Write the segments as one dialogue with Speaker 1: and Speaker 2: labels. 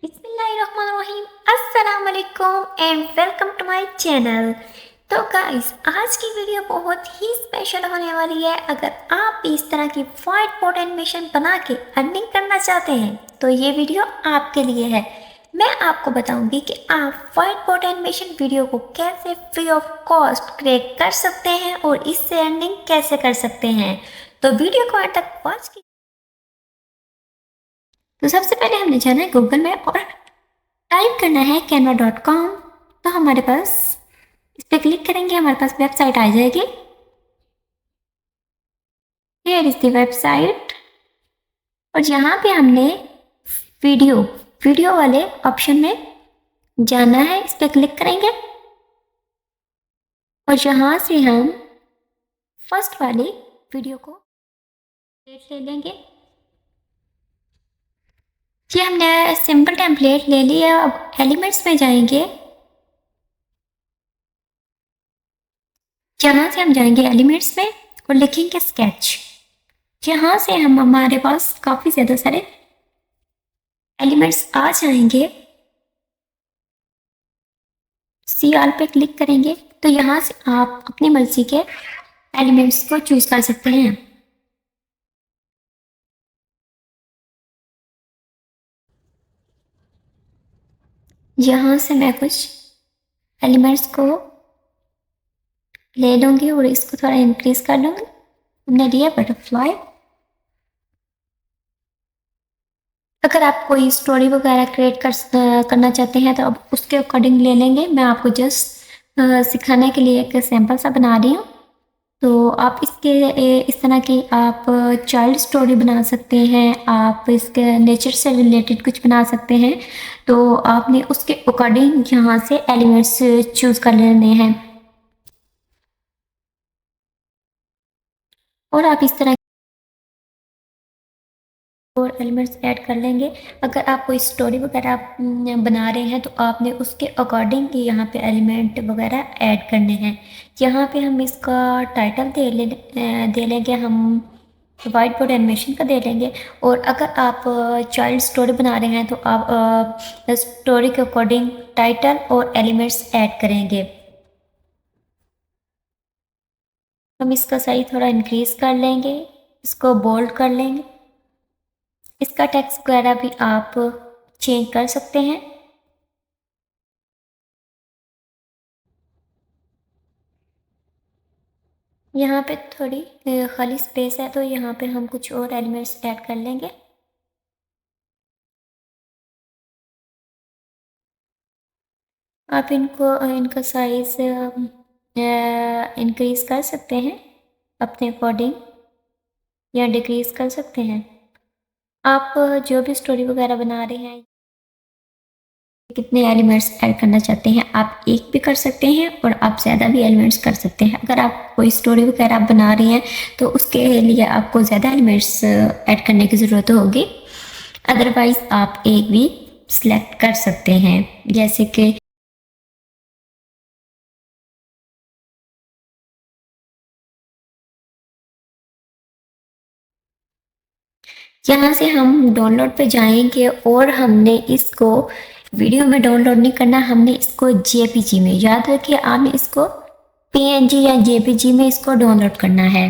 Speaker 1: बिस्मिल्लाहिर्रहमानिर्रहीम, अस्सलाम वालेकुम and welcome to my channel. तो गाइस, आज की वीडियो बहुत ही स्पेशल होने वाली है। अगर आप भी इस तरह की व्हाइट बोर्ड एनिमेशन बना के अर्निंग करना चाहते हैं तो ये वीडियो आपके लिए है। मैं आपको बताऊंगी कि आप व्हाइट बोर्ड एनिमेशन वीडियो को कैसे फ्री ऑफ कॉस्ट क्रिएट कर सकते हैं और इससे अर्निंग कैसे कर सकते हैं। तो वीडियो को अंत तक वॉच कीजिए। तो सबसे पहले हमने जाना है गूगल में और टाइप करना है canva.com। तो हमारे पास इस पर क्लिक करेंगे, हमारे पास वेबसाइट आ जाएगी। हियर इज द वेबसाइट और यहाँ पे हमने वीडियो वीडियो वाले ऑप्शन में जाना है, इस पर क्लिक करेंगे और यहाँ से हम फर्स्ट वाली वीडियो को ले लेंगे। ये हमने सिंपल टेम्पलेट ले लिया। अब एलिमेंट्स में जाएंगे, यहाँ से हम जाएंगे एलिमेंट्स में और लिखेंगे स्केच। यहाँ से हम हमारे पास काफ़ी ज़्यादा सारे एलिमेंट्स आ जाएंगे। सी ऑल पे क्लिक करेंगे तो यहाँ से आप अपनी मर्जी के एलिमेंट्स को चूज कर सकते हैं। यहाँ से मैं कुछ एलिमेंट्स को ले लूँगी और इसको थोड़ा इंक्रीज कर लूँगी। हमने लिया बटरफ्लाई। अगर आप कोई स्टोरी वगैरह क्रिएट करना चाहते हैं तो अब उसके अकॉर्डिंग ले लेंगे। मैं आपको जस्ट सिखाने के लिए एक सैम्पल सा बना रही हूँ। तो आप इस तरह की आप चाइल्ड स्टोरी बना सकते हैं, आप इसके नेचर से रिलेटेड कुछ बना सकते हैं। तो आपने उसके अकॉर्डिंग यहाँ से एलिमेंट्स चूज कर लेने हैं और आप इस तरह और एलिमेंट्स ऐड कर लेंगे। अगर आप कोई स्टोरी वगैरह बना रहे हैं तो आपने उसके अकॉर्डिंग यहाँ पे एलिमेंट वगैरह ऐड करने हैं। यहाँ पे हम इसका टाइटल दे लेंगे, हम वाइट बोर्ड एनिमेशन का दे लेंगे। और अगर आप चाइल्ड स्टोरी बना रहे हैं तो आप स्टोरी के अकॉर्डिंग टाइटल और एलिमेंट्स ऐड करेंगे। हम इसका साइज थोड़ा इंक्रीज कर लेंगे, इसको बोल्ड कर लेंगे। इसका टेक्स्ट वगैरह भी आप चेंज कर सकते हैं। यहाँ पे थोड़ी खाली स्पेस है तो यहाँ पे हम कुछ और एलिमेंट्स ऐड कर लेंगे। आप इनका साइज इंक्रीज कर सकते हैं अपने अकॉर्डिंग या डिक्रीज कर सकते हैं। आप जो भी स्टोरी वगैरह बना रहे हैं, कितने एलिमेंट्स ऐड करना चाहते हैं, आप एक भी कर सकते हैं और आप ज़्यादा भी एलिमेंट्स कर सकते हैं। अगर आप कोई स्टोरी वगैरह आप बना रहे हैं तो उसके लिए आपको ज़्यादा एलिमेंट्स ऐड करने की ज़रूरत होगी। अदरवाइज़ आप एक भी सिलेक्ट कर सकते हैं, जैसे कि यहाँ से हम डाउनलोड पे जाएंगे और हमने इसको वीडियो में डाउनलोड नहीं करना, हमने इसको जेपीजी में, याद रखिए आपने इसको पीएनजी या जेपीजी में इसको डाउनलोड करना है।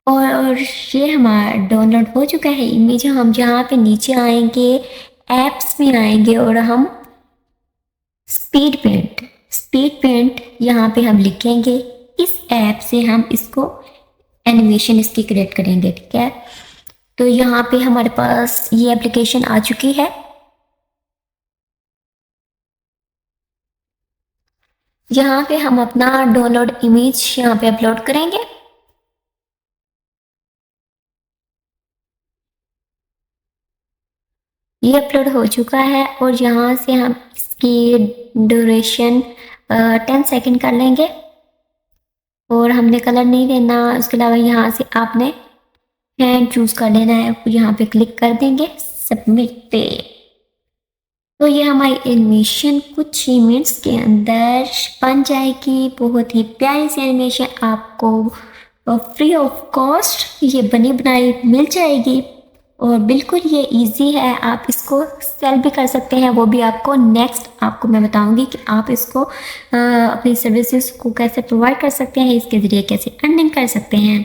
Speaker 1: और ये हमारा डाउनलोड हो चुका है इमेज। हम जहाँ पे नीचे आएंगे, एप्स में आएंगे और हम स्पीड पेंट यहाँ पे हम लिखेंगे। इस ऐप से हम इसको एनिमेशन इसकी क्रिएट करेंगे, ठीक है। तो यहाँ पे हमारे पास ये एप्लीकेशन आ चुकी है। यहाँ पे हम अपना डाउनलोड इमेज यहाँ पे अपलोड करेंगे। ये अपलोड हो चुका है और यहाँ से हम इसकी ड्यूरेशन 10 सेकंड कर लेंगे और हमने कलर नहीं देना। उसके अलावा यहाँ से आपने हैंड चूज कर लेना है, यहाँ पे क्लिक कर देंगे सबमिट पे। तो ये हमारी एनिमेशन कुछ ही मिनट्स के अंदर बन जाएगी। बहुत ही प्यारी सी एनिमेशन आपको फ्री ऑफ कॉस्ट ये बनी बनाई मिल जाएगी। और बिल्कुल ये इजी है, आप इसको सेल भी कर सकते हैं, वो भी आपको नेक्स्ट आपको मैं बताऊंगी कि आप इसको अपनी सर्विसेज को कैसे प्रोवाइड कर सकते हैं, इसके ज़रिए कैसे अर्निंग कर सकते हैं।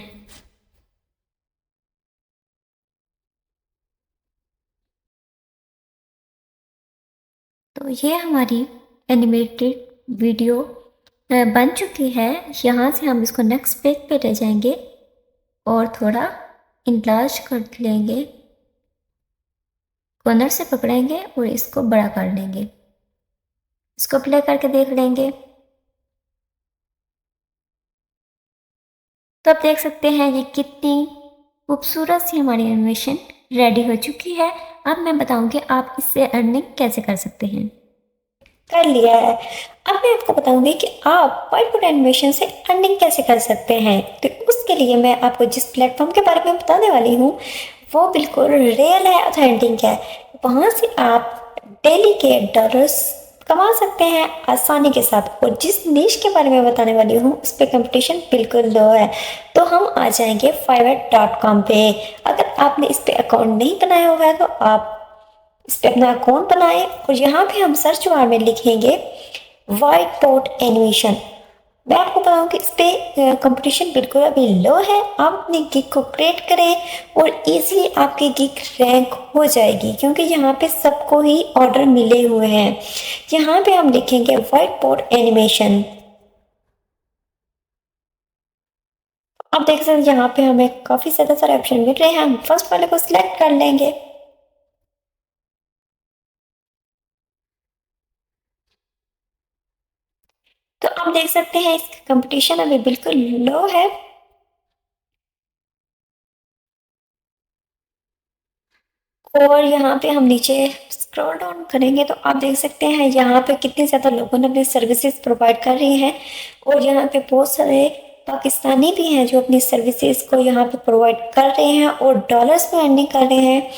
Speaker 1: तो ये हमारी एनिमेटेड वीडियो बन चुकी है। यहाँ से हम इसको नेक्स्ट पेज पे ले जाएंगे और थोड़ा इंलार्ज कर लेंगे, कॉर्नर से पकड़ेंगे और इसको बड़ा कर लेंगे। इसको प्ले करके देख लेंगे। तो आप देख सकते हैं ये कितनी खूबसूरत सी हमारी एनिमेशन रेडी हो चुकी है। अब मैं बताऊंगी आप इससे अर्निंग कैसे कर सकते हैं। कर लिया है। अब मैं आपको बताऊंगी कि आप व्हाइट बोर्ड एनिमेशन से अर्निंग कैसे कर सकते हैं। तो उसके लिए मैं आपको जिस प्लेटफॉर्म के बारे में बताने वाली हूँ वो बिल्कुल रियल है, ऑथेंटिक है। वहाँ से आप डेली के डॉलर्स कमा सकते हैं आसानी के साथ। और जिस नीश के बारे में बताने वाली हूँ उस पर कंपटीशन बिल्कुल लो है। तो हम आ जाएंगे fiverr.com पे। अगर आपने इस पे अकाउंट नहीं बनाया हुआ है तो आप इस पे अपना अकाउंट बनाएं और यहाँ पे हम सर्च बार में लिखेंगे व्हाइट बोर्ड एनिमेशन। मैं आपको बताऊं कि इस पे कंपटीशन बिल्कुल अभी लो है। आप अपनी गिग को क्रिएट करें और इजीली आपकी गिग रैंक हो जाएगी, क्योंकि यहाँ पे सबको ही ऑर्डर मिले हुए हैं। यहाँ पे हम लिखेंगे व्हाइट बोर्ड एनिमेशन। आप देख सकते हैं यहाँ पे हमें काफी ज्यादा सारे ऑप्शन मिल रहे हैं। हम फर्स्ट वाले को सिलेक्ट कर लेंगे। तो आप देख सकते हैं इसका कंपटीशन अभी बिल्कुल लो है। और यहाँ पे हम नीचे स्क्रॉल डाउन करेंगे तो आप देख सकते हैं यहाँ पे कितने ज़्यादा लोगों ने अपनी सर्विसेज प्रोवाइड कर रही हैं। और यहाँ पे बहुत सारे पाकिस्तानी भी हैं जो अपनी सर्विसेज को यहाँ पे प्रोवाइड कर रहे हैं और डॉलर्स में अर्निंग कर रहे हैं।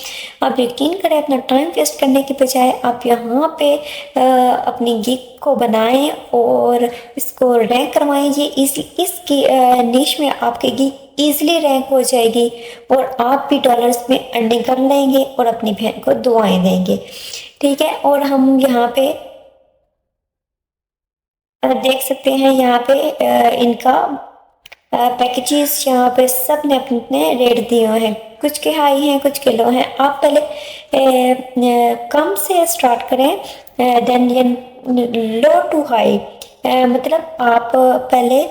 Speaker 1: आप यकीन करें, अपना टाइम वेस्ट करने के बजाय आप यहाँ पे अपनी गिग को बनाएं और इसको रैंक करवाएं। ये इसकी निश में आपकी गिग ईजिली रैंक हो जाएगी और आप भी डॉलर्स में अर्निंग कर लेंगे और अपनी बहन को दुआएं देंगे। ठीक है। और हम यहाँ पे देख सकते हैं यहाँ पे इनका पैकेजेस यहाँ पे सब ने अपने अपने रेट दिए हुए हैं। कुछ के हाई हैं, कुछ के लो हैं। आप पहले कम से स्टार्ट करें, देन लो टू हाई। मतलब आप पहले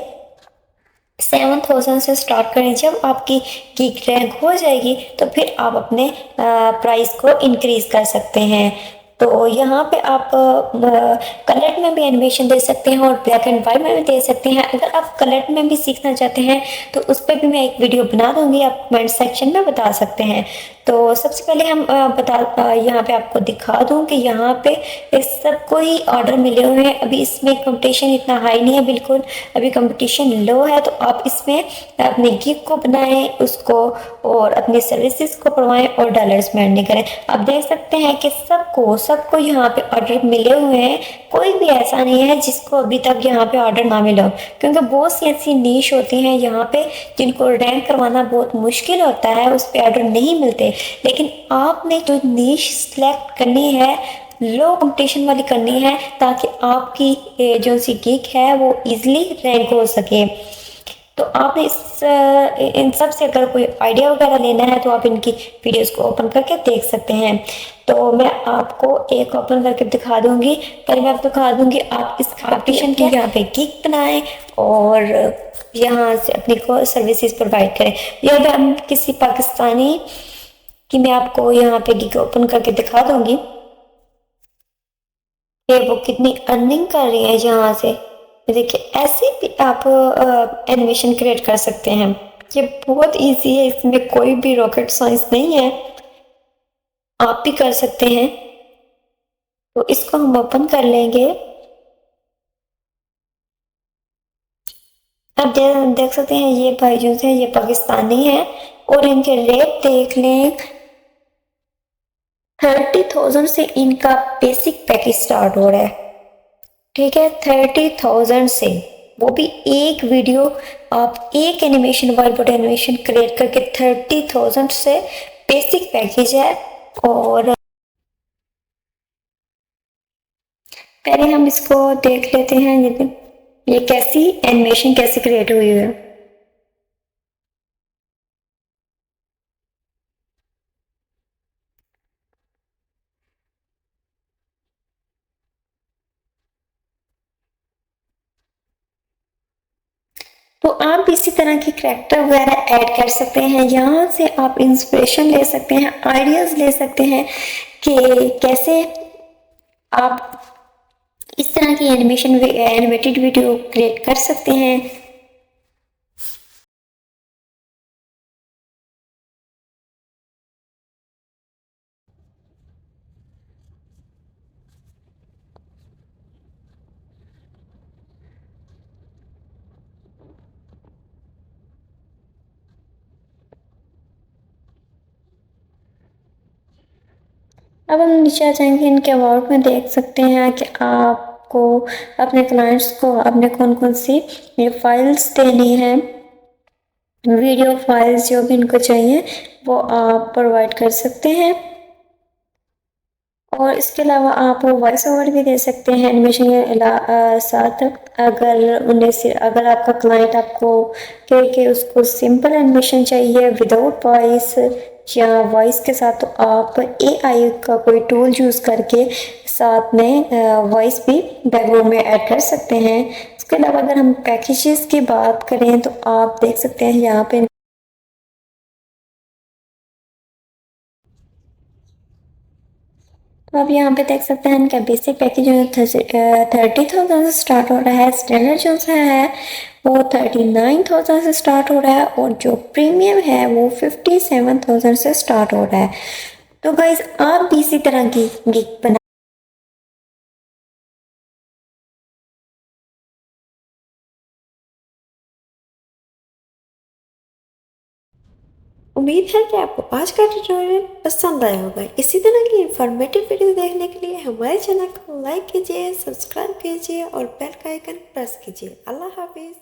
Speaker 1: 7,000 से स्टार्ट करें। जब आपकी गिग रैंक हो जाएगी तो फिर आप अपने प्राइस को इंक्रीज कर सकते हैं। तो यहाँ पे आप कलर में भी एनिमेशन दे सकते हैं और ब्लैक एंड वाइट में भी दे सकते हैं। अगर आप कलर में भी सीखना चाहते हैं तो उस पर भी मैं एक वीडियो बना दूंगी, आप कमेंट सेक्शन में बता सकते हैं। तो सबसे पहले हम यहाँ पे आपको दिखा दूं कि यहाँ पे इस सबको ही ऑर्डर मिले हुए हैं। अभी इसमें कंपटीशन इतना हाई नहीं है, बिल्कुल अभी कंपटीशन लो है। तो आप इसमें अपनी गिग को बनाएं उसको और अपनी सर्विसेज को बढ़वाएं और डॉलर्स में अर्निंग करें। आप देख सकते हैं कि सबको यहाँ पे ऑर्डर मिले हुए हैं। कोई भी ऐसा नहीं है जिसको अभी तक यहाँ पे ऑर्डर ना मिला हो, क्योंकि बहुत सी ऐसी नीश होती हैं यहाँ पे जिनको रैंक करवाना बहुत मुश्किल होता है, उस पर ऑर्डर नहीं मिलते। लेकिन आपने जो नीश सिलेक्ट करनी है लो कंपटीशन वाली करनी है, ताकि आपकी जो सी गिग है वो इजीली रैंक हो सके। तो आपने इन सब से अगर कोई आइडिया वगैरह लेना है तो आप इनकी वीडियोस को ओपन करके देख सकते हैं। तो मैं आपको एक ओपन करके दिखा दूंगी। पहले मैं आपको दिखा दूंगी आप इस कंपटीशन के यहाँ पे गिग बनाएं और यहाँ से अपनी को सर्विसेज प्रोवाइड करें। यहाँ पे हम किसी पाकिस्तानी कि मैं आपको यहाँ पे गिग ओपन करके दिखा दूंगी कि वो कितनी अर्निंग कर रही है यहाँ से। देखिए, ऐसे भी आप एनिमेशन क्रिएट कर सकते हैं। ये बहुत इजी है, इसमें कोई भी रॉकेट साइंस नहीं है, आप भी कर सकते हैं। तो इसको हम ओपन कर लेंगे। अब देख सकते हैं ये भाई जो है ये पाकिस्तानी है और इनके रेट देख लें। 30,000 से इनका बेसिक पैकेज स्टार्ट हो रहा है। ठीक है, 30,000 से, वो भी एक वीडियो आप एक animation white board animation create करके 30,000 से बेसिक पैकेज है और पहले हम इसको देख लेते हैं ये कैसी एनिमेशन कैसे क्रिएट हुई है। तो आप इसी तरह के करैक्टर वगैरह ऐड कर सकते हैं। यहाँ से आप इंस्पिरेशन ले सकते हैं, आइडियाज ले सकते हैं कि कैसे आप इस तरह की एनिमेटेड वीडियो क्रिएट कर सकते हैं। अब हम नीचे आ जाएंगे, इनके अबाउट में देख सकते हैं कि आपको अपने क्लाइंट्स को आपने कौन कौन सी ये फाइल्स देनी है, वीडियो फाइल्स जो भी इनको चाहिए वो आप प्रोवाइड कर सकते हैं। और इसके अलावा आप वॉइस ओवर भी दे सकते हैं एनिमेशन के साथ। अगर आपका क्लाइंट आपको कहे कि उसको सिंपल एनिमेशन चाहिए विदाउट वॉइस या वॉइस के साथ, तो आप एआई का कोई टूल यूज़ करके साथ में वॉइस भी बैकग्राउंड में ऐड कर सकते हैं। इसके अलावा अगर हम पैकेजेस की बात करें तो आप देख सकते हैं यहाँ पे तो आप यहाँ पे देख सकते हैं इनका बेसिक पैकेज जो 30,000 से स्टार्ट हो रहा है। स्टैंडर्ड जो सा है वो 39,000 से स्टार्ट हो रहा है और जो प्रीमियम है वो 57,000 से स्टार्ट हो रहा है। तो गाइज आप भी इसी तरह की गिग बना
Speaker 2: उम्मीद है कि आपको आज का ट्यूटोरियल पसंद आया होगा। इसी तरह की इंफॉर्मेटिव वीडियो देखने के लिए हमारे चैनल को लाइक कीजिए, सब्सक्राइब कीजिए और बेल का आइकन प्रेस कीजिए। अल्लाह हाफिज़।